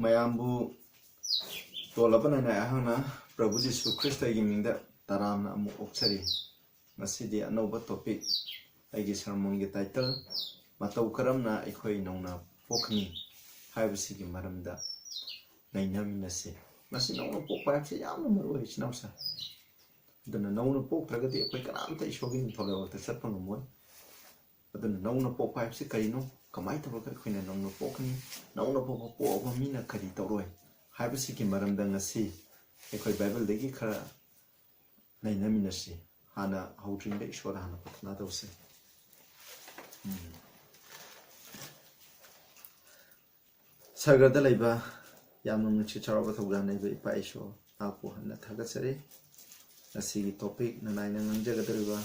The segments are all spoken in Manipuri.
Mayambu Tolapana Ahana, Prabhu Jisu Christa giving that Karamna Oksari. Masidi another topic. I guess among the title. Matau Karamna Ekoi nouna pokani. Hibasiki Maramda. Nainaminasi. Masino Popa Yamaru is now, sir. The nouna pok tragedy, Pekananta is showing Toledo the Serpent. But the nouna pok pipes Carino, Kamaita Queen and nouna pokani, nouna popo over Mina Carito. Hibasiki Maramdangasi. Ekoi Bible Legi Kara Nainaminasi. Hana holding the short Hana Patnato say. Sagrada Leba Yamam Chicharava Ganeva Paisho, Apo and Tagasari. A silly topic, Nanaina and Jagadriva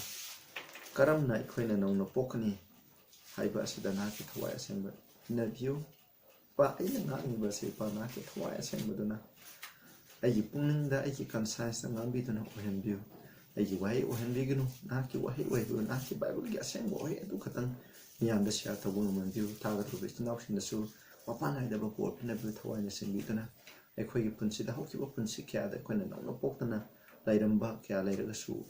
Karamna, Queen and no pokani. Hibas the Naki Hawaii assembly. In a view, but I am not in Basi Panaki Hawaii assembly. A yipping the Aki concise and unbeaten of him view. A way or him bigano, Naki Wahi way to Naki Bible assemble to Katan. Yan the shelter woman view, target of it now in the zoo. Upon I never go in a bit Hawaii assembly. A quay punsi the hockey open sikia the Queen and no pokana. Later back, ya later the shoe.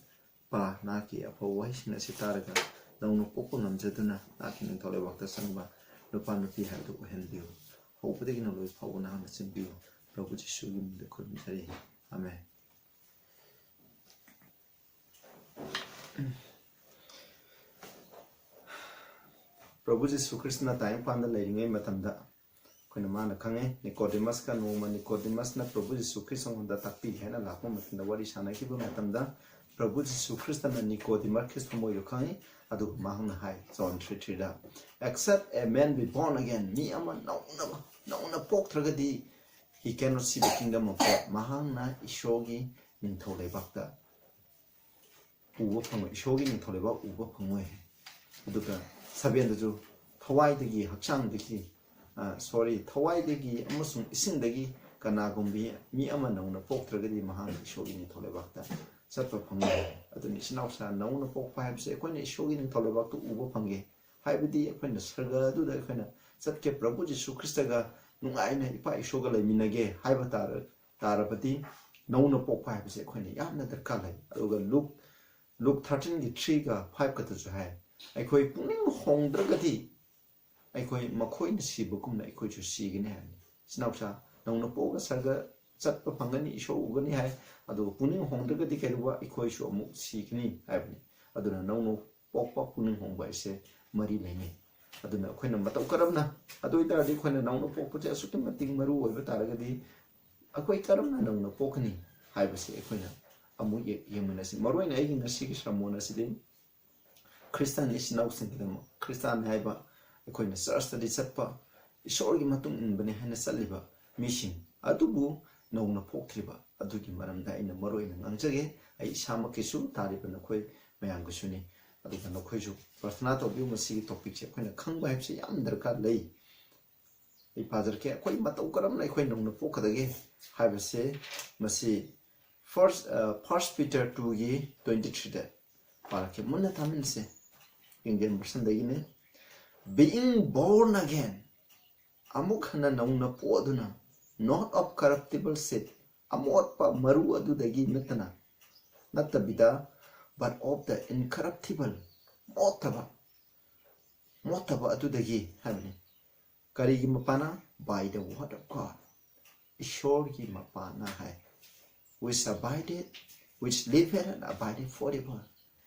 Pa, Naki, a poor wife in a sitaraga. No pokunam Jaduna, Naki and Tolebak the Samba. No panopi had to hand you. Hope they can always power now the same view. Prabhu Jisu in the commentary. Amen. Prabhu Jisu Krishna time panda laying a matamda. Kunamana Kange, Nicodemus can woman Nicodemus na Prabhu Jisu Krishna on the tapi hena lapum in the wadi shanakibu matamda. Prabhu Jisu Krishna and Nicodemus from Moyokani, Adu Mahana High, John Tritrida. Except a man be born again, me ama no pork tragedy. He cannot see the kingdom of God. Mahana Ishogi in Tolebakta. Uwapang Ishogi in Toleba, Uwapangwe. Duka Sabian the Jew, Hawaii the Gi, Hakchang the Gi. Sorry, Hawaii the Gi, Amusum Isin the Gi, Kanagumbi, me ama no pork tragedy, Mahana Ishogi in Tolebakta. Sapa Pangi, at the Nishnausa, no pork pipes, a coin Ishogi in Tolebak to Uwapangi. Hibidi, a coin of Serga, do the Fena. Satke Prabhu Jisu Christaga. Nung aina ipa ishoga lai minage haiba tarapati nauna pok pai pase khone yamna darka lai aduga look 13 gi 3 ga 5 ka tu hai aikoi puning hongdragati aikoi makhoi na sibukum na aikoi chu sigini hai sinausa nauna poga sarga chatpa phangani isho ugani hai adu puning hongdragati kairuwa aikoi chu amu sigini haibni aduna nauna pokpa puning hongba ise mari laini aduna akhoi matau karamna adu itadi akhoi nauna pokpa je asuki mating maru oiba taragadi akhoi karamna nauna pokani haibase akhoi na amu yemuna si maroi na igi nasi ki shramona sidin Christian is now singidam Christian haiba akhoi na sarstadi chatpa isorgi matung inbane hana saliba mission adubu nauna poktriba adugi maramda ina maroi na ngangjage ai samakisu tariba nakhoi mayangusuni aduga nakhoi Prathana to view masi topic che khoi na khangba haipse yam darkar lei ei phajar ke khoi matau karam na khoi nong na pokadage haibase masi first Peter 2 gi 23 da parake munna tamin se Indian version da ne being born again amukhana nong na poduna not of corruptible seed amot pa maru adu dagi natana natabida but of the incorruptible Motaba adudagi having Karigi Mapana by the word of God. Ishorgi Mapana hai which abided, which lived and abided forever.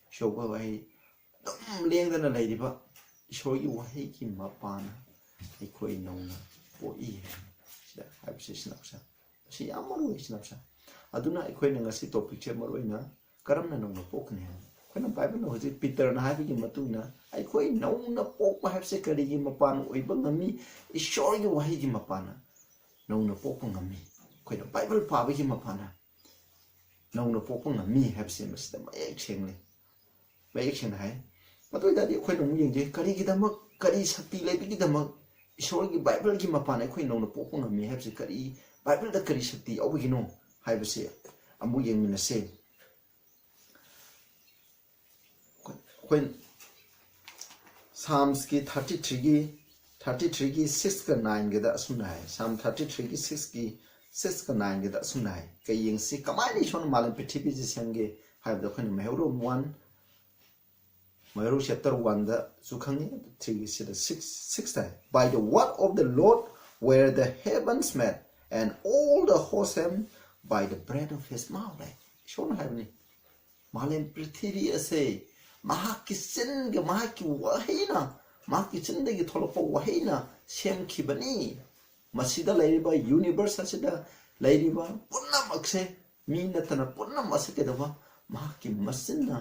Show away laying than a ladybug. Ishorgi Wahiki Mapana, a queen nona for e. Have snapsa. She amaru snapsa. Aduna equating a sit of picture Marina, Karamna no poken him. When a Bible knows it, Peter and having Matuna, I quite know no pope perhaps a carrying Mapan, or even me, is sure you were him upana. No popong on me. Quite a Bible power him upana. No popong on me, have seen Mr. My action. My action high. But with that, you quite a million, carry them up, carry Sati, like them up. Sure you Bible him upon a queen on the popong on me, have the carry Bible the carry Sati, oh, you know, I will say. I'm moving in the same. When Psalms ki 33 33 की 6 का 9 के दा सुन है Psalm 33 की 6 की 6 का 9 के दा सुन है कई यंग सी कमाई shown Malan Prithvi जिसंगे HYBE the खन महरो 1 महरो chapter 1 दा सुखंगे 3 से 6 है by the word of the Lord where the heavens met and all the hosts by the breath of his mouth shon है ni मालन पृथ्वी असे महाकी सिन के महाकी वहीना माकी चिंदगी थोलप वहीना सेम खिबनी मसीदा लाइरिबा यूनिवर्स असिदा लाइरिबा पुन्नमक्से मी नतना पुन्नमसे केदबा माकी मसिना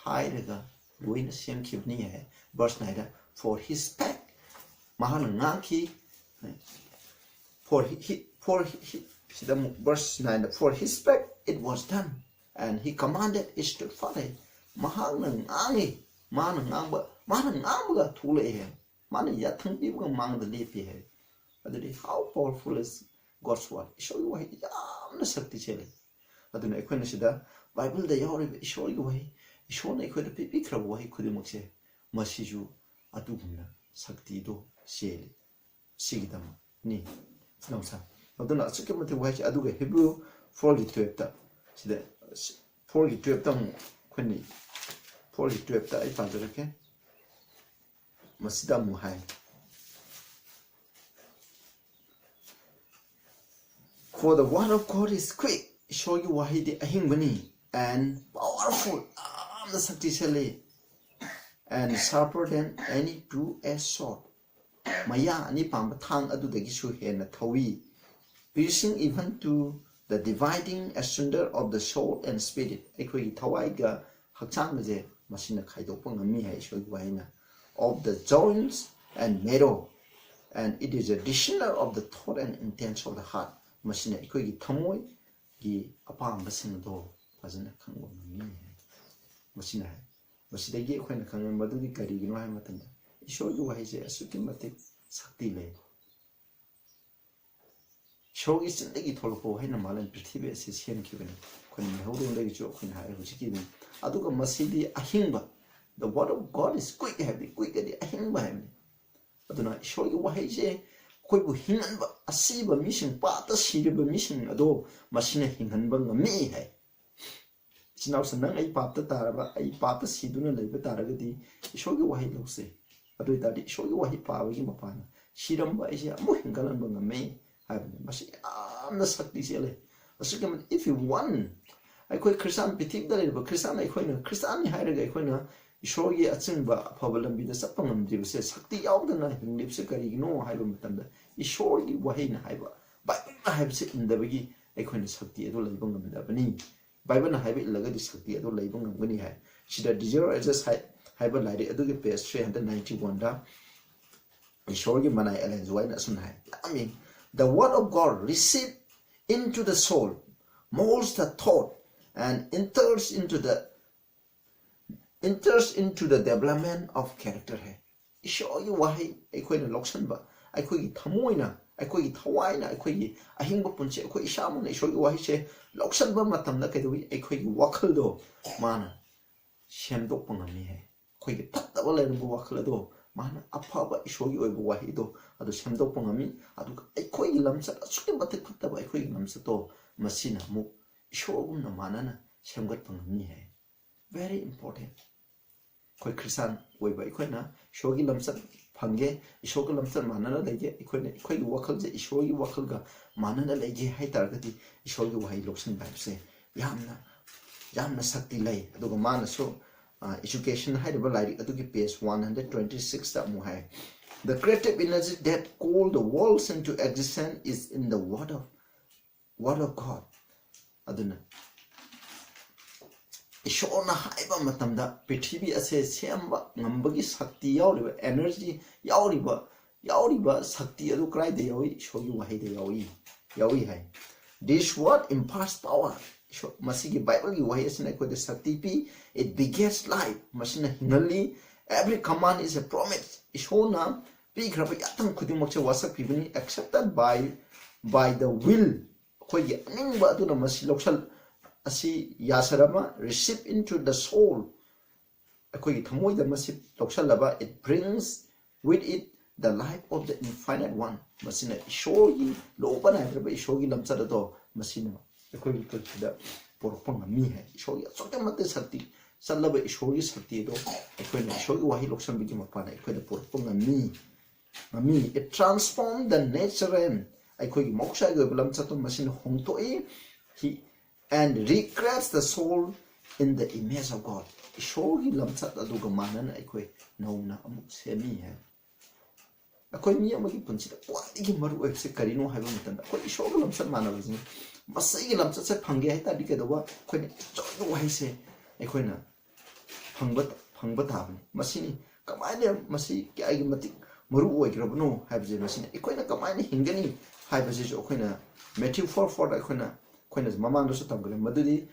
हाइरगा लोइना सेम खिबनी है वर्स 9 for his back महान ngaki for sida verse 9 for his back it was done and he commanded it to follow mahang ngangi mana ngamba thule he mana yathang pi ga mang the leap he adudi how powerful is God's word show you why yamna sakti chele aduna ekhona sida bible da yori show you why show na ekhona pi khra why khudimok se masiju adugumna sakti do chele sigidam ni namsa aduna asuke mate why aduga Hebrew 4:12 ta sida 4:12 ta khoni 4:12 ta ai pa jarake masida muhai for the word of God is quick show you why the ahingbani and powerful the sakti chale and sharper than any two-edged sword maya ani pam thang adu dagi su hena thawi piercing even to the dividing asunder of the soul and spirit ekhoi thawai ga hakchang je masina khaidokpa ngami hai shoi waina of the joints and marrow and it is a discerner of the thought and intents of the heart masina ekhoi gi thamoi gi apam basing do fazana khangwa ngami masina hai masida gi ekhoi na khangam madu gi kari gi no hai matanda ishoi gi wai je asuki mate sakti le shogi sindagi tholpo haina malan prithvi se sian kibani kon mehodong dagi jo kon hai hujiki ni aduga masidi ahingba the word of God is quick heavy quick adi ahingba hem aduna shogi wahai je koi bu hinganba asiba mission pa ta siriba mission ado masina hinganba ngami hai sinau sanang ai pa ta taraba ai pa ta siduna leiba taragadi shogi wahai lokse adu tadi shogi wahai pa bagi mapana siramba ai je amu hingalanba ngami if you want I quite Christian pitik that but Christian I quite Christian higher quite show ye a simba problem be the sapangam div says sakti out the night in lipsicary no hybrid tanda is show you wahina hyber but I have sit in the biggie I quite sakti at all labung of the bani Bible have it lagadi sakti at all labung of winnie high she that deserve as just hyber light at the past 391 da is show you manai Ellen's wine as soon high I mean the word of God received into the soul, molds the thought, and enters into the development of character. Show you why I quite a loxanba, I quite tamoina, I quite Hawaii, I quite a himbo punche, I quite shaman, I show you why say loxanba matam nakadui, I quite wakaldo, mana, shendopangami, quite tatable and wakalado. Mana apa show you ebu wahido adu semdo pongami adu ekoi lamsa suke batek patta ba ekoi lamsa to masina mu shogum na manana semgat pangami hai very important koi krisan wei ba ekoi na shogi lamsa phange shogi lamsa manana lege ekoi wakal je shogi wakal ga manana lege hai targati shogi wahi loksan ba se yamna sakti lai adu ga mana so education high like page 126 that muhai the creative energy that call the worlds into existence is in the word of God aduna ishona haiba matamda prithvi ase semba ngambagi sakti yauriba energy yauriba sakti adu krai de yawi shogi wahi de yawi hai this word imparts power masigi Bible gi wahi asna ko de sakti pi it begets life masina hingali every command is a promise ishona pi graba yatam khudimok che wasak pibani accepted by the will khoi gi ningba aduna masi loksal asi yasarama receive into the soul khoi gi thamoi da masi loksal laba it brings with it the life of the infinite one masina ishogi loba na haiba ishogi lamchada do masina ekoi pulsida porpang mi hai ishogi sote mate sakti sallaba ishogi sakti do ekoi na ishogi wahi loksan bigi mapana ekoi da porpang mi it transform the nature and ekoi gi moksha go lamchato masina hongto he and recreates the soul in the image of God. Ishogi lamchat aduga manana ekoi nouna amuk semi hai. Akoi mi amagi punchida kwatigi maru ekse karino haiba matanda akoi ishogi lamchat mana bazini masai lamchat se phange hai ta dike dawa koi ne chodo hai se ekoi na phangba tabani masini kamaine masi kya gi matik maru oigrabno haibje masini ekoi na kamaine hingani haibje jo ekoi na Matthew 4:4 ekoi na mamang do satam gale madudi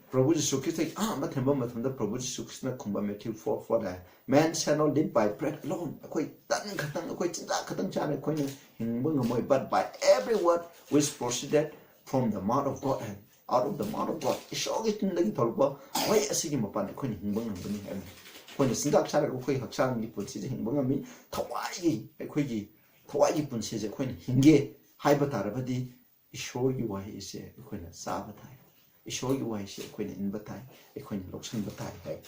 Prabhu Jisu Christ mathemba mathanda Prabhu Jisu Christ na khumba Matthew 4:4 da man shall not live by bread alone akoi tan khatang akoi chinja khatang chane akoi na hingba ngamoi but by every word which proceeded from the mouth of God and out of the mouth of God ishogi tindagi tholba wai asigi mapan akoi na hingba ngambani am akoi na sindak chara akoi hakchang gi pulsi je hingba ngami akoi gi thawai gi punsi je akoi na hinge haiba tarabadi Ishogi wahi ise ekhoina saba thai ishogi wahi ise ekhoina inba thai ekhoina loksan ba thai hai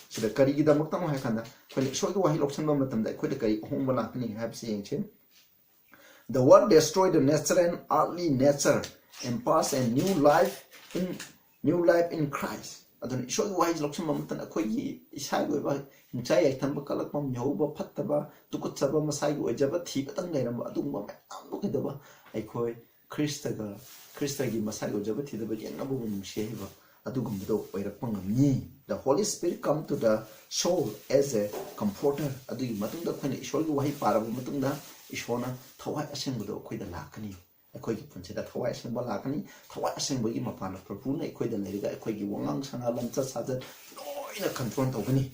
sida kari gi damak tam hai khanda ekhoina ishogi wahi loksan ba matam da ekhoida kari hong ba lakni have saying chen the word destroy the natural and earthly nature and pass a new life in Christ adon ishogi wahi loksan ba matam ekhoigi isai go ba hinchai ai thamba kalak pam yoba phattaba tukutchaba masai go jaba thiba tang leram adungba am bo kedaba ekhoi Christagi masai ojaba thidaba yennabu mushiba adugumdo oirakpang mi the Holy Spirit come to the soul as a comforter adugi matungda khone ishorgi wahi parabu matungda ishona thawai asengbudo khoida lakani ekhoigi punchida thawai asengba lakani thawai asengbogi mapana prabhuna ekhoida leriga ekhoigi wangang sanga lamcha saja loina control tawgani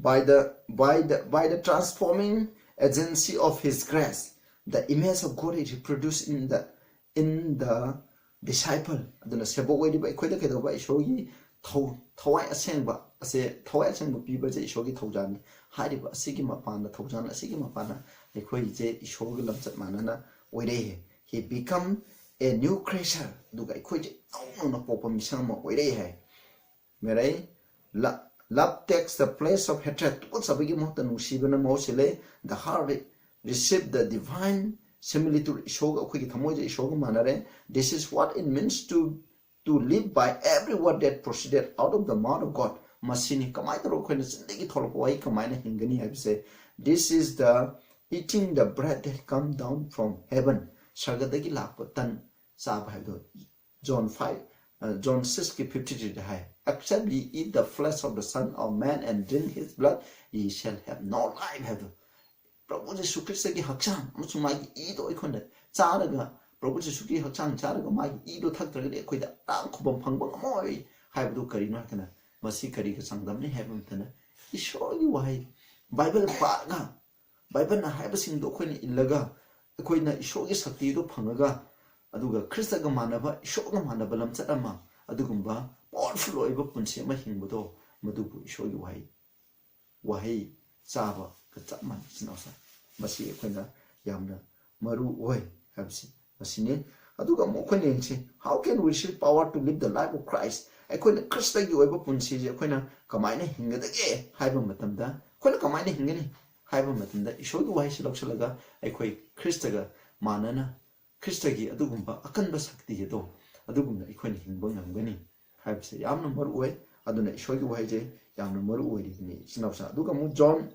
by the transforming agency of His grace, the image of God is reproduced in the disciple. Aduna sebo way by kweda kedo by shogi thawai asengba piba je shogi thawjani hariba asigi mapana thawjana asigi mapana ekhoi je shogi lamchat manana oire he become a new creature duga ekhoi je no popa misang ma oire hai merai Love takes the place of hatred. The heart received the divine similitude. This is what it means to live by every word that proceeded out of the mouth of God. This is the eating the bread that comes down from heaven. John 6:53 except ye eat the flesh of the Son of Man and drink his blood, ye shall have no life. Prabhu Jisu Christ ki hakchang amasung magi ido ikhonda charaga Prabhu Jisu ki hakchang charaga magi ido thaktragade ekhoida tang khobam phangba ngamoi haibdu karino hakana masi kari ka sangdamni haibamtana ishorgi wahi Bible paga Bible na haibasing do khoni illaga ekhoina ishorgi sakti do phangaga aduga Christ ga manaba ishorga manaba lamchatama adugumba powerful oiba punsi ama hingbudo madubu ishorgi wahi chaba ka chapman sinausa masi ekhoina yamna maru oi habsi masine aduga mo khone engchi how can we receive power to live the life of Christ ekhoina Christ gi oiba punsi je ekhoina kamaina hinggadage haiba matamda khona kamaina hingani haiba matamda ishorgi wahi siloksalaga ekhoi Christ ga manana Christ gi adugumba akanba sakti do adugumna ekhoina hingba ngamgani habse yamna maru oi aduna ishorgi wahi je yamna maru oi ni sinausa aduga mo John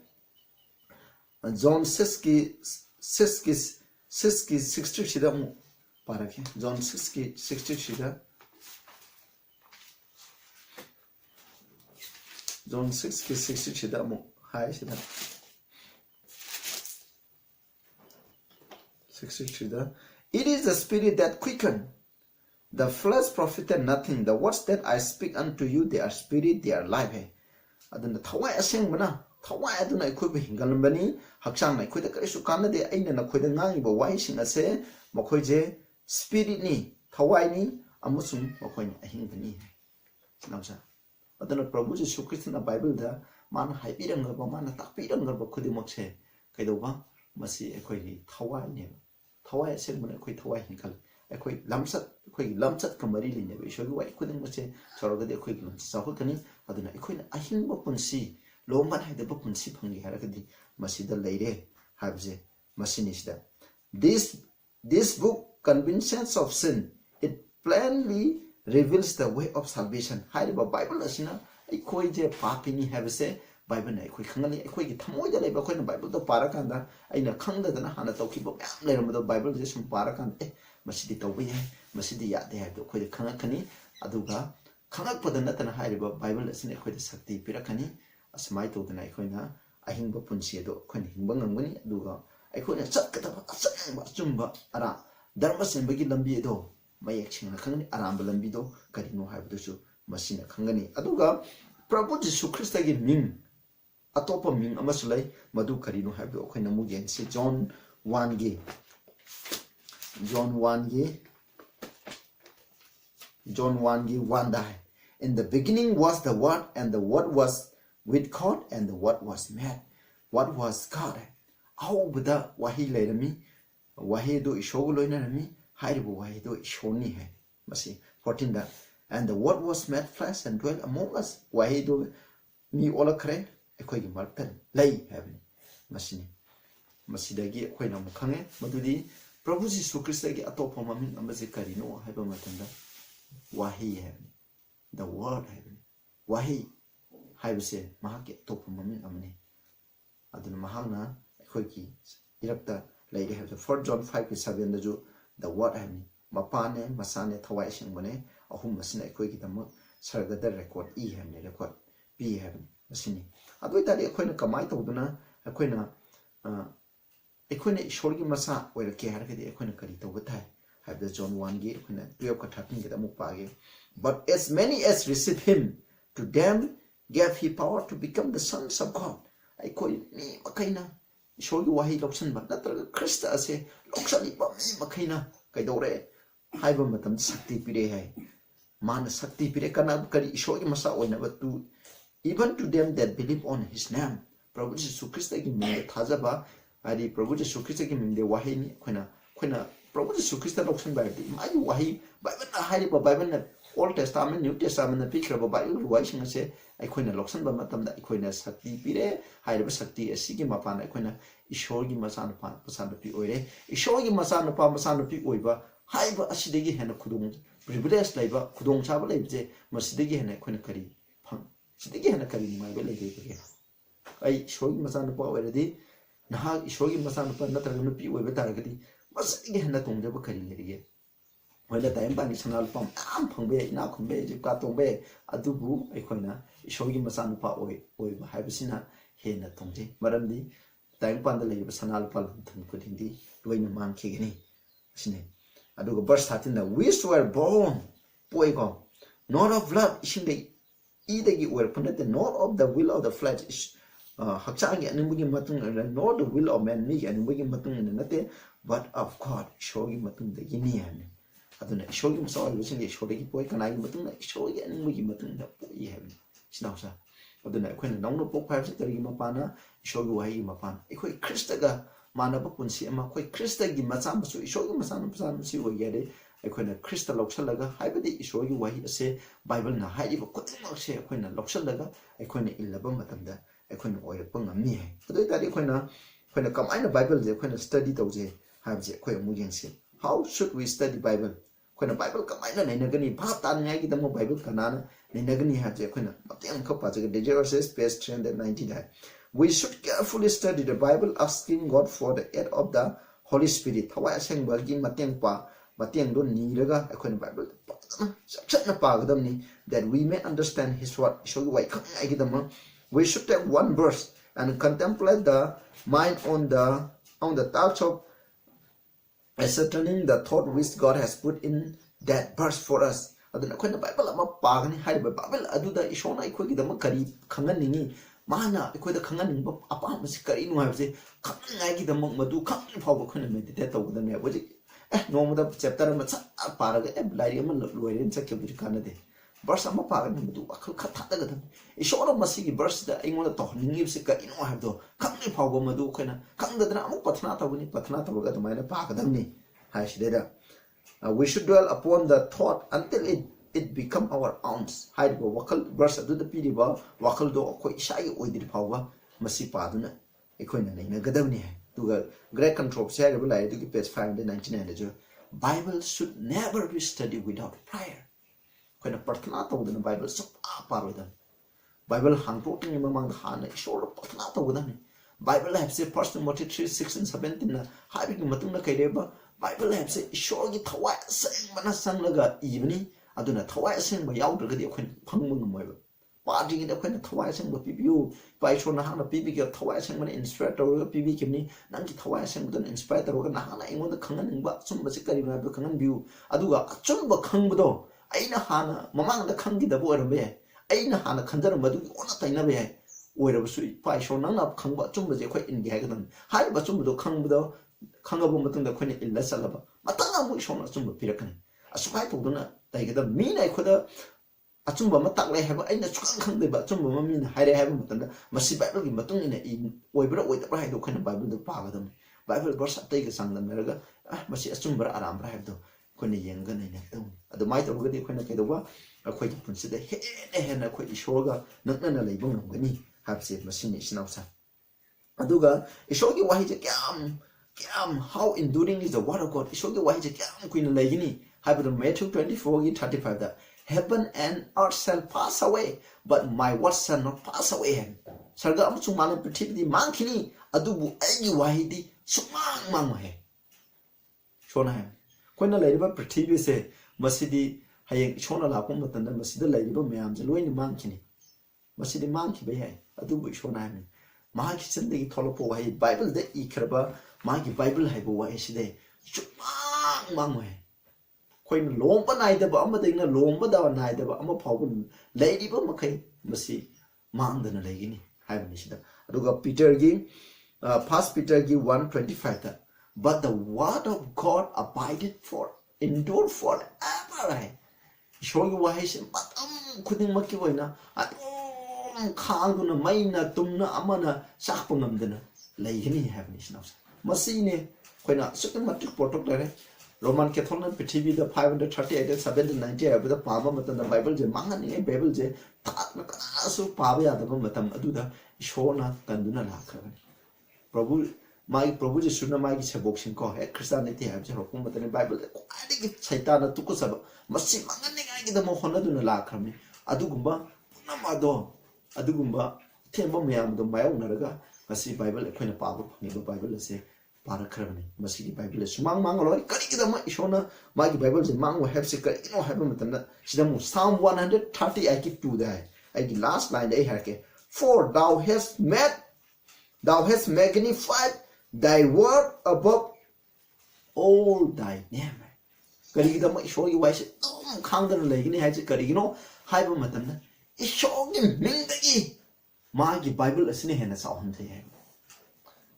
6:60 shida mu parake John 6:60 shida John 6:60 shida mu hai shida 60 shida it is the spirit that quicken the flesh profited nothing the words that I speak unto you they are spirit they are life aduna thawai asengmana thawai aduna ekhoibu hingalambani hakchang nai khoida karisu kanade aina na khoida ngangi ba wai sing ase makhoi je spirit ni thawai ni amusung makoina ahing bani sinamsa adana Prabhu Jesu Krishna Bible da mana haipirang ga mana takpirang ga khudimok se kaidoba masi ekhoi thawai ne thawai se mun ekhoi thawai hinkal ekhoi lamsat kamari line be shogi wai khuding mase choroga de ekhoi lum sahu kani aduna ekhoi ahing ba punsi lomban haide ba punsi phangi haragadi masi da leire habje masi nisda this book convinctions of sin it plainly reveals the way of salvation haiba Bible asina ekhoi je papini habse Bible na ekhoi khangani ekhoi gi thamoi da leba ekhoi na Bible to para kanda aina khangda dana hana tawki ba myam leram do Bible je sum para kan masidi tawbi hai masidi ya de hai do ekhoi khangakani aduga khangak padana tana haiba Bible asina ekhoi da sakti pirakani asmai to dana ekhoi na ahingba punsi do ekhoi na hingba ngangani aduga ekhoi na chakkata asangba chumba ara dharma senbagi lambi do mayek singna khangani aramba lambi do karino haiba su masina khangani aduga Prabhu Jesu Christa gi ming atopa ming amasulai madu karino haiba ekhoi na mu yense John 1 gi 1 dai in the beginning was the word and the word was with God and the word was made what was God au bada wahi leirami wahi do ishogu loinarami haibu wahi do ishoni hai masi 14 da and the word was made flesh and dwelt among us wahi do mi ola khare ekhoi gi martan lei habni masini masidagi ekhoi na mukhange madudi Prabhu Jesu Christa gi atopa mamin amase karino haiba matanda wahi habni the word habni wahi haibse mahaki atopa mamin amani aduna mahana ekhoi gi irakta leire have 4 John 5:7 da ju the word habni mapane masane thawai singbane ahum masina ekhoi gi dam sargada record e habni record p habni masini adoi tari ekhoi na kamai tawduna ekhoi na ishor gi masa oirake haragadi ekhoi na kari tawba thai habda John 1 gi ekhoi na 12 ka 13 gi amuk page but as many as receive him to them gave he power to become the sons of God ekhoi mi makaina ishor gi wahi loksan ba natraga Krista ase loksali ba mi makaina kaidore haiba matam sakti pire hai mana sakti pire kana kari ishor gi masa oina ba tu even to them that believe on his name Prabhu Jesu Christa gi ming thajaba ari Prabhu Jesu Christa gi ming de wahi ni khoina Prabhu Jesu Christa loksan ba di mai wahi Bible na hari ba Bible na Old Testament New Testament na picture ba Bible ruai sing se ai khoina loksan ba matam da khoina sakti pire hai ba sakti asigi mapana ai khoina ishor gi masana pa pasana pi oire ishor gi masana pa masana pi oiba hai ba asidegi hena khudung privilege laiba khudung sa ba laibje masidegi hena khoina kari phang sidegi hena kari mai ba laibe ke ai ishor gi masana pa oire di naha ishor gi masana pa natra nu pi oiba taragadi masidegi hena tongja ba kari lerige hoida time bani sanal pam am phangbe ina khumbe jipka tongbe adubu aikhoina ishorgi masanu pa oi ba haibisina hena tongje maramdi time panda leiba sanal pal thum khudindi loina mang khigini sine adugo verse 13 da we were born poigo not of blood ishinde idagi were punate not of the will of the flesh is hakchangi animugi matung not the will of man me animugi matung nate but of God shogi matung da gini hane aduna ishorgi masa oibising ishorgi poi kanagi matungna ishorgi animugi matungna poi habni sinausa aduna ekhoi nongno pok phai kari mapana ishorgi wahi mapana ekhoi Krista ga manaba punsi ama khoi Krista gi macha masu ishorgi masana pasana si oyade ekhoi na Krista loksalaga haibadi ishorgi wahi ase Bible na haiba kutimak se ekhoi na loksalaga ekhoi na illaba matamda ekhoi na oirapa ngami hai adoi tari ekhoi na kamaina Bible je ekhoi na study tawje haibje ekhoi amu yengse how should we study Bible khoina Bible kamaina nainagani bhat tan ngai gi damo Bible kanana nainagani ha je khoina mateng khapa je Genesis page 390 we should carefully study the Bible asking God for the aid of the Holy Spirit thawai aseng balgi mateng pa mateng do niraga khoina Bible sakna pa gadamni that we may understand his word shogi wai khang ngai gi damo we should take one verse and contemplate the mind on the thoughts of ascertaining the thought which God has put in that verse for us. Aduna khoina Bible ama pagani haiba Bible aduda ishona ikhoi gidama kari khanganingi mana ikhoi da khanganing ba apa masi kari nu haibse khangai gidama madu khang phawba khoina meditate tawdane waji no the chapter much paraga larium lawyer in security canada. Burst am a paragon do a cut. A short of Masiki burst the England talk, Nipsika, you know, I have to come to Power Madukana, come the Drama Patnata when Patnata will get to my park than me. We should dwell upon the thought until it become our ounce. Hide go wakal burst do the pidiba, wakal do quite shy with the power, Masipaduna, Equina, Gadavni, to a great control, terrible I to page 599. Bible should never be studied without prayer. When a partnata within the Bible, so par with them. Bible hang floating among the hand, short of partnata with them. Bible have said person 43, 16, 17, having Matuna Kadeba. Bible have said surely Tawai saying Manasang Laga evening. I do not Tawai sing by Yaudra when Pangum. Parting in the Queen Tawai sing with PBU by Shonahana PB Tawai sing when instructor PB Kimni, Nanki Tawai sing with an inspector or Nahana in the Kangan, but some basically have a Kangan view. Aduga, Chumba Kangudo. Aina hana mamang the kangi the boy be Aina hana kandar madu on a tina be where was sweet pie show none of kangba chumba quite in Gagadan. High but chumbo kangbudo kangabumatun the queen in Lesalaba. Matanga wish on a chumba pirakan. A swipe of dona, like the mean I could a chumba matak have a chukan but chumba mean hide heaven matanda must see battle in matun in Weber with the bride who can Bible the pagadam. Bible verse take a sang the America, must see a chumba aram bride. When the young gun in it, the might of the Queen of a quite consider and a quite shoga, not none a labor of any, have said machination outside. Aduga, it showed you why he's a gam, how enduring is the word of God. It showed you why he's a gam, Queen Lagini, have the Matthew 24, 35 that heaven and earth shall pass away, but my words shall not pass away. Sargam Sumana Petit Mankini, Adubu, Ayu Wahidi, Sumang Manghe. Shonaham. When a lady pretty say, Masidi, Hayek Shona Lapum, and then Masida lady, ma'am, the Luin Mankini. Masidi Manki be I do wish one I mean. Mark sending Tolopo, Bible de Ikraba, Marky Bible have away today. Mangway. When Lomba night the bomber ding a lomba down night of a problem, Lady Bomakay, Masi, Mang than a lady, having it. I do Peter Gi, past Peter Gi 125. But the word of God abided endured forever. Show you why he said, but couldn't make you win. Kanguna, Maina, Tumna, Amana, Sapunamdana, Lagini have this now. Massine, when I second matric protocol, Roman Catholic Petivi, the 538, 790, with the Palma, and the Bible, the Mangani, Babel, so Pavia, the Matam Aduda, Shona, Ganduna Laka. Probably. My proposal should not make a boxing call. Christianity have a but in the Bible. I think Saitana took us about. Must see Mangani the Mohona do la crami. Adugumba, Namado, Adugumba, Tembo Miam, the Mayonaraga, must see Bible, a queen of power, the Bible, say, Paracrami, must see the Bible is Mang Mangaloy, Karikama, Shona, my Bible, the Mang will have secret, you know, heaven. She the Psalm 130, I keep to die. I the last line they had. For thou hast magnified thy word above all thy name. Karigama show you why she can't legally has a carino, hyper matana. It's showing Mindagi. Magi Bible is in a sound to him.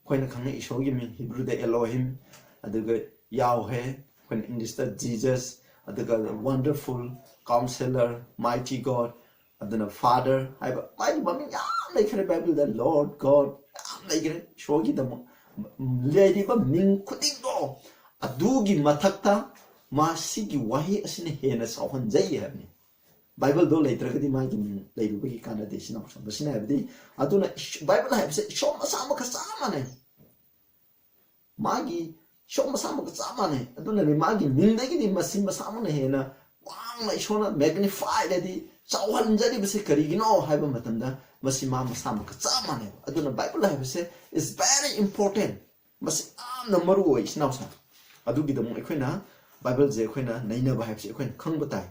When a can show you in Hebrew the Elohim, at the Yahweh, when in this Jesus, at the wonderful counselor, mighty God, and then a father, I like a Bible, the Lord God, like it, show you the lady but Ming couldn't go. A doogie matakta, Masigi wahi as in a henna often jay. Bible do later the Magin, Lady Wiki Canadian of some vicinity. I do not Bible have said, show Masama Samane. Maggie, show Masama Samane. I don't know Maggie, Mindagi, Masima Samane henna. Wow, like Shona magnified Eddie. So one Jedi was a Carigino, have a matanda. Masima Masama Katsamane. I don't know Bible have said is very important. Mas the Maru is now. I do get the Moquina, Bible Zequina, Naina Vibes, Equin, Kungbatai.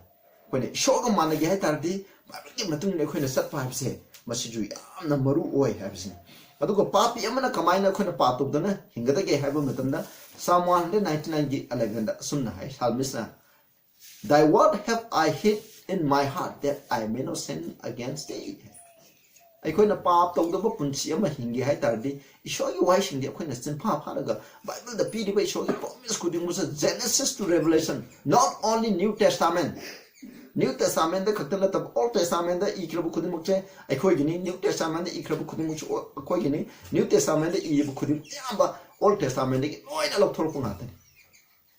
When it show a man again, Tardi, Bible Matun Equina set pipe say, Masiju, the Maru way have seen. I do go Papi Amana Kamina Quina Pat of the Hingata have a matanda, Psalm 199 Alexander Sunna, Salmisa. Thy word have I hid in my heart that I may not sin against thee. ꯑꯩꯈꯣꯏꯅ ꯄꯥꯞ ꯇꯧꯗꯕ ꯄꯨꯟꯁꯤ ꯑꯃ ꯍꯤꯡꯒꯦ ꯍꯥꯏꯇꯥꯔꯗꯤ ꯏꯁꯣꯔꯒꯤ ꯋꯥꯍꯩꯁꯤꯡꯗꯤ ꯑꯩꯈꯣꯏꯅ ꯆꯤꯟꯐꯥ ꯐꯥꯔꯒ ꯕꯥꯏꯕꯜꯗ ꯄꯤꯔꯤꯕ ꯏꯁꯣꯔꯒꯤ ꯄ꯭ꯔꯣꯃꯤꯁ ꯈꯨꯗꯤꯡꯃꯛꯁꯦ Genesis to Revelation not only New Testament New Testament खत नब ओल्ड टेस्टामेंट इख्रब खुदिमुचे अखोइगिनी न्यू टेस्टामेंट इख्रब खुदिमुचे अखोइगिनी न्यू टेस्टामेंट इब खुदिम याबा ओल्ड टेस्टामेंट की लोइना लौथोरप ngaतनी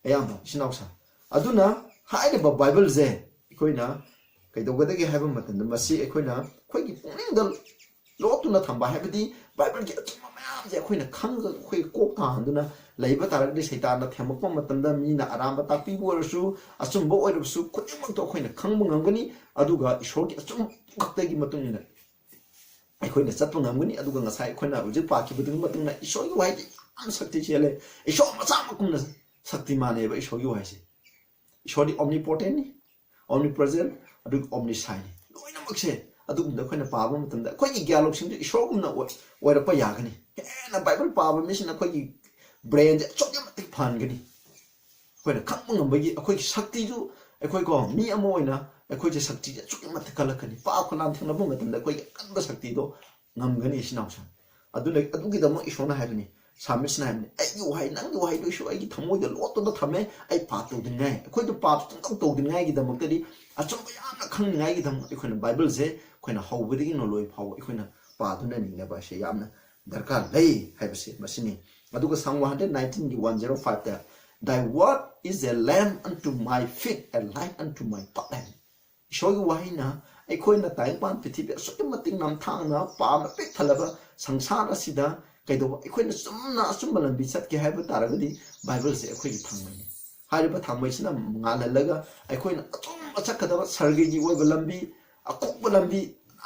अयाबा सिनाउसा अदुना हाइब बाइबल जे अखोइना कइदोगदगे हाइब मतन मसी अखोइना अखोइगी पुनिंग लोतुना थंबा हाइबदी बाइबल की अचुम मयाम जे अखोइना खंग अखोइ कोक थांदुना लैब तारगदि सैतान थेमक मतंदा मीना आराम तापीबो ओरसु अचुम ओरसु खुदिमक तो अखोइना खंग ngamgani aduga ishorgi अचुम खक्तगी मतुंगना अखोइना चतप ngamgani aduga ngasai अखोइना हुजि पाखि बदुंग मतुंगना ishorgi वाइदि am शक्ति चेले ishor मचा मकुमना शक्ति मानेबा ishorgi vice ishordi omnipotent ni omnipresent adug omniscient लोइना मक्से अदुगुम अखोइना पाबा मतंदा अखोइगी ग्यालोक सिंग ishorगुमना ओइरपा यागनी हेना बाइबल पाबा मिसिना अखोइगी ब्रेन चोक्य मतिक फानगनी अखोइना खंग ngambagi अखोइगी शक्ति जु अखोइको मी अमो ओइना अखोइजे शक्ति चोक्य मतिक कलकनी पाप खनाम थंगबा मतंदा अखोइगी अकनबा शक्ति दो ngамगनी सिनाउसा अदुने अदुगिदम ईश्वरना हाइबनी सामिसना हाइबनी अयु हाइ नंग वाइ दो ईश्वर अगी थमोइद लोतोदा थमे अइ पाप तोदिनाय अखोइदो पाप तंग तोदिनाय गी दमकदि अचुम यामना खंगनाय गी दम अखोइना बाइबल जे अखोइना हौबदगी नो लोइ फाव अखोइना पादुना निंगबा से यामना दरकार लई हाइबसे मसिनी अदुगा Psalm 119 105 दा Thy word is a lamp unto my feet, a light unto my path. Ishorgi wahina aikoina taingpan pithibi asukki mating namthangna paam pik thalaba sangsara asida kaidoba aikoina sumna asumba lambi chatke haiba taragadi Bible se aikoigi thangmani hariba thangmaisina ngalalaga aikoina atum achakadaba sargigi oiba lambi akukba lambi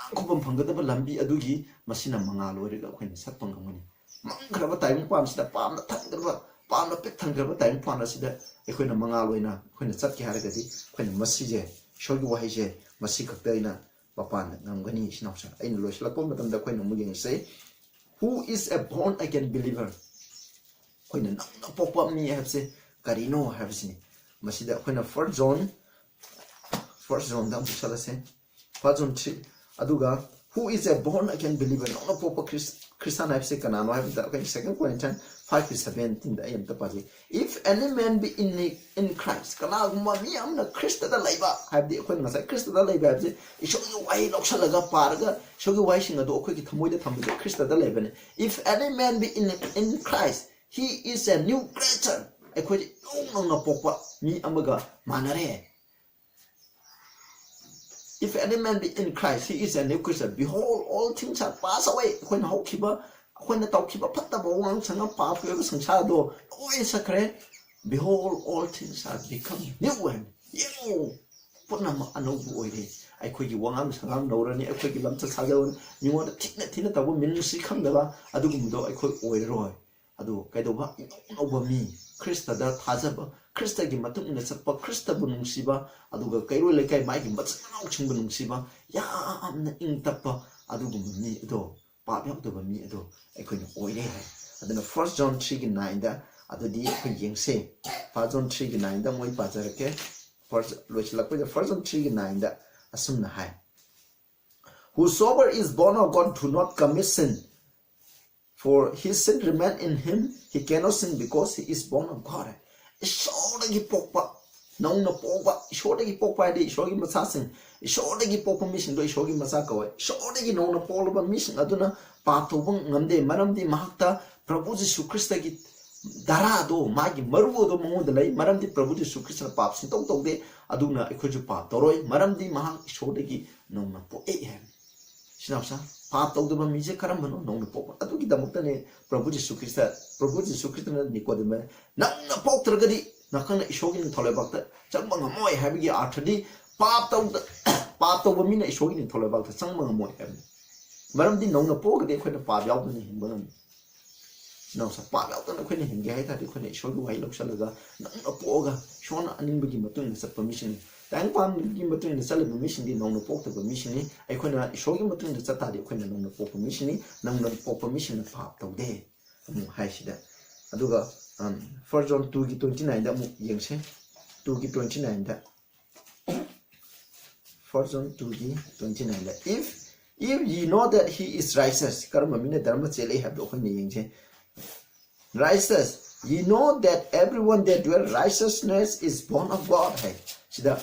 angkubam phanggadaba lambi adugi masina mangal oiriga aikoina satpa ngamani mangraba taingpan sida paamna thangdraba पामना पिक थंगरबा टाइम पाना सिदा एखोइना मंगाल ओइना एखोइना चटके हारगदि एखोइना मसीजे शोगी वाहिजे मसी खक्तैना पापान ngамगनी सिनाउसा आइन लोइसलकप मतमदा एखोइना मुगिंग से who is a born again believer एखोइना नंग पोपा मी हैबसे करिनो हैबसिनी मसीदा एखोइना फर्स्ट जोन दा मुसलसे फर्स्ट जोन 3 अदुगा who is a born again believer नंग पोपा Christian हैबसे कनानो हैबदा एखोइना second Corinthians 5:17 da ayam tapaji if any man be in Christ kana gumma mi amna Christ da laiba habdi akhoi ngasa Christ da laiba habji ishogi wai loksalaga paraga shogi wai singa do akhoi ki thamoi da thambi Christ da laiba ne if any man be in Christ he is a new creature akhoi no na pokwa mi amaga manare if any man be in Christ he is a new creature behold all things are passed away akhoi na hokhiba अखोइना तौखिबा फत्तबा वांग संगा पाप के संसारदो ओइ सकरे behold all things are become new and you Poonam अनौबु ओइरे अखोइगी वांगाम संगाम नौरनी अखोइगी लमचा साजवन निवोन थिकना थिना तबो मिनुसि खंगदबा अदुगुमदो अखोइ ओइरोय अदु कैदोबा नौबा मी ख्रिस्टदा थाजबा ख्रिस्टगी मतुंगना चप्पा ख्रिस्टबु नुंसिबा अदुगा कैरो लेकाय माइगी मचनाउ छिंबु नुंसिबा यामना इंतप्पा अदुगुम मी अदो पाप यावदबा मी अदो अखोइना ओइरे है अदना 1 John 3:9 दा अदुदी अखोइ येंगसे 1 John 3:9 दा मोइ पाजरके फर्स्ट लोइसलकपा 1 John 3:9 दा असुमना है whosoever is born of God do not commit sin for his sin remain in him he cannot sin because he is born of God ishoragi pokpa नौना पोपा ईश्वरगी पोपा दे ईश्वरगी मसासिंग ईश्वरगी पोपा मिसिंग दो ईश्वरगी मसा कवे ईश्वरगी नौना पोलबा मिसिंग अदुना पाथोबं ngамदे मरमदि महक्ता प्रभु यीशु ख्रिस्टगी दारा दो मागी मरुओ दो मंगोद लै मरमदि प्रभु यीशु ख्रिस्ट पाप सिंतौ तौदे अदुना इखोजु पाप तरोय मरमदि महक ईश्वरगी नौना पोए है सिनावसा पाप तौदबा मिजे करमबनो नौना पोपा अदुगी दमक्तने प्रभु यीशु ख्रिस्टना निकोदेम नौना पोक्तरगदि nakana ishogi ni tholebakta changma ngamoi habigi arthadi pap taw mina ishogi ni tholebakta changma ngamoi habi maramdi nongna pogade khoina pap yawdani hinbangam no sa pap yawdana khoina hinge hai thadi khoina ishogi wai loksalaga nongna poga shona aningbagi matung sa permission tang pan gi matung sa le permission di nongna pokta permission ni ai khoina ishogi matung sa tadi khoina nongna pok permission ni nongna pok permission na pap tawde amu hai sida aduga 1 John 2:29 da mu yengse 2:29 da 1 John 2:29 da if ye know that he is righteous Karamna mina dharma chele have do khoi yeng righteous ye know that everyone that dwell righteousness is born of God hai sida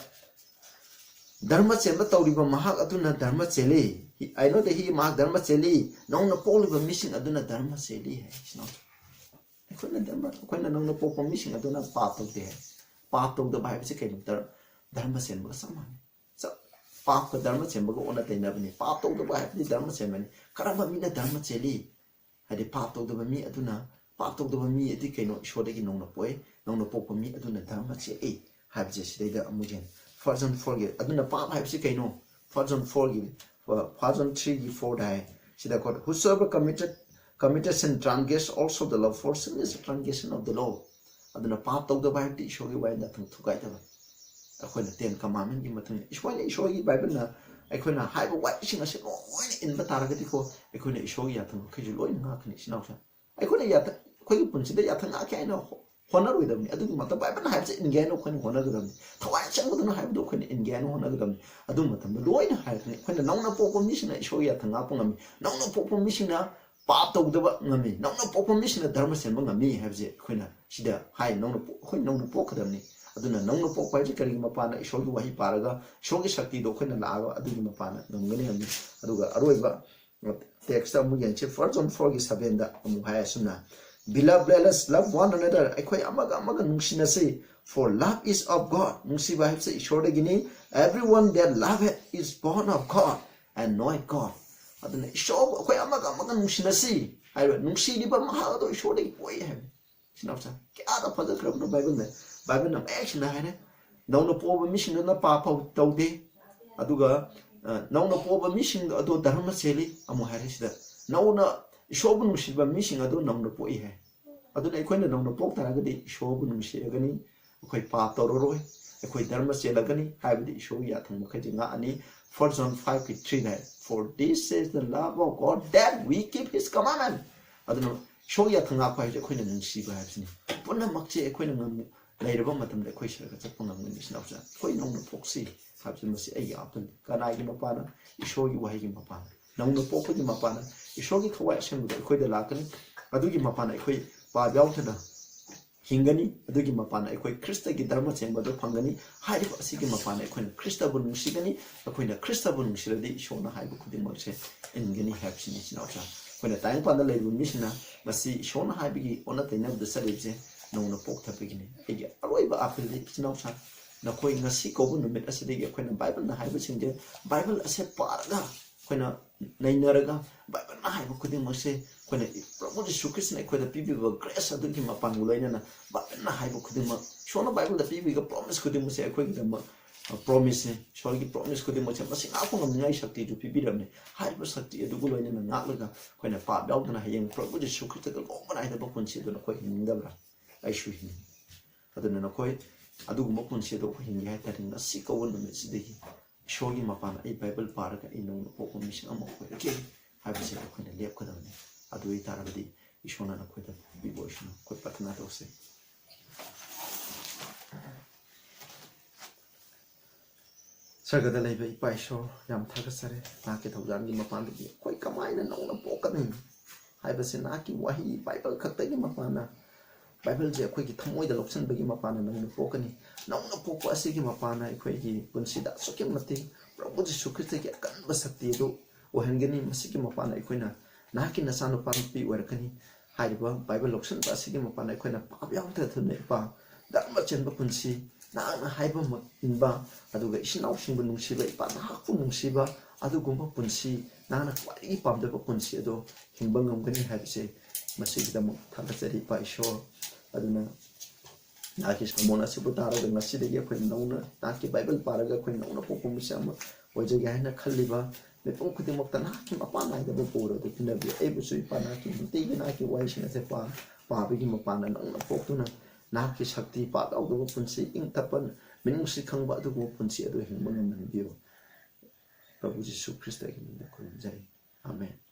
dharma chemba tawriba mahak aduna dharma chele I know that he mahak dharma chele nong na poliba missing aduna dharma chele hai sino akhona dharma akhona nong na pokpa missing aduna pap to de pap to the bible se kai dharma chemba saman so pap ka dharma chemba ko ona taina bani pap to the bible dharma chemba karamba mina dharma chele hadi pap to the mi aduna pap to the mi ati kaino ishode ki nong na poi nong na pokpa mi aduna dharma chele have je sidai amujen First and forgive. Aduna pap have kaino. First and forgive. First and 3 die. Sida called whosoever committed sin transgress also the law. For sin is a transgression of the law. Aduna pap tog the Bible show you why nothing to guide them. Akhona 10 commandment gi mathang ishwali show you Bible na akhona haiba what sing ase loin in bataragati ko akhona show ya thang khaju loin nga khani sinawsa. Akhona ya ta khoi punsida ya thang akya no honor with them. Adu mata Bible has in gano khani honor with them. Thawai chang with no have do khani in gano honor with them. Adu mata loin ha khani nong poko mission show ya thang apong ami nong poko mission na pa to the ngami nong poko mission dharma sen ngami have je khina sida hai nong khoi nong poko them ni aduna nong poko hai kari mapana show gi wahi paraga show gi shakti do khina la adu gi mapana ngani ami aduga aroiba text amu yan che first on for gi sabenda amu hai suna Beloved, let us love one another. Akhoi amaga nungsina say, for love is of God. Nungsi bahib say ishore gini. Everyone that loveth is born of God and knoweth God. Aduna ishore akhoi amaga nungsina say. Aywa nungsi di ba mahal do ishore gi poi hai. Sinapsa. Kya da pada krab no Bible ne. Bible na action hai ne. Nau na po ba mission na pa pa tau de. Aduga nau na po ba mission ado dharma seli amu hai sida. Nau na Shobu nungsiba mission ado nong na poi hai aduna akhoi na nong na pok taragadi shobu nungsi agani akhoi pa tororoi akhoi dharma chelagani haibdi show ya thang makhai nga ani 1 John 5:3 hai for this is the love of God that we keep his commandment aduna show ya thang akhoi akhoi na nungsiba haibsini punna makche akhoi na ngam leiraba matam de akhoi siraga chapang ngam ni sinawsa akhoi nong na poksi habsin masi ai apun kanai gi mapana isho gi wahi gi mapana nong na pok gi mapana Ishogi Kawai Shem with Equid Lakani, Adugi Mapana Equi, Babiautana, Hingani, Adugi Mapana Equi, Christa Gidarma Chamber Pangani, Hide Sigi Mapana Equin, Christa Bunum Sigani, Aquina Christa Bunum Shiradi, Shona Haibu Kudimoche, and Gini Hapsin in Naucha. When a time upon the label missioner, must see Shona Haibigi, or not the name of the Salibze, no no pork beginning. Arriva after the Naucha, Nakoi Nasiko, no met as a day, when a Bible, the Hibus in there, Bible as a parga. When a Nainaraga, Bible I could say when a probably Sukis and the people were grass, I took him upon Mulana, but I could show the Bible the people promise could say a quick promise, shall he promise could much must up on the nice activity to people. I was at the Dugulan and Nalaga when a part out and I young probably Sukis the overnight about consider quite in Gabra. I should him. I don't know quite. I do more consider him yet that in a sick old city. Show him upon a Bible park in no mission among okay. I was when a lep could I do it already. You show not quite a devotion, quite but not also. Saga the labor by show, Yam Takasare, market of Yangi upon the quite combine and on a pokani. I was in Aki Wahi, Bible cut the Gimapana. Bible je quick tamoy the lopson begin upon and on the pokani. No popo assigim upon a quay, consider Sokimati, probably Sukiti get canvasati do, or hanging Massikim upon a quina, Naki the son of Pampi workani, hide Bible lopson, Bassigim upon a quina, Pabianta to Nepa, that much in Bapunsi, Nana Hibam in Ba, Adugation of Shimbun Shiba, Panhakum Shiba, Adugumba Punsi, Nana quite pump the Bapunsi do, Himbangam Gani had say, Massigam Takasari by shore. Aduna Nakis Mona Sibutara, the Nasida Queen Nona, Naki Bible Paraga Queen Nona Pokumisama, Wajagana Kaliba, the Pokutim of the Nakim upon the Boporo, the Pinabi, able to Panaki, take Naki Washing as a pa, Pabigim upon and on the Pokuna, Naki Shakti, Pat out the Wopunsi, in Tapan, Minusikang Batu Wopunsi, to him, Monum and View. Prabhu Jesus Christ in the Amen.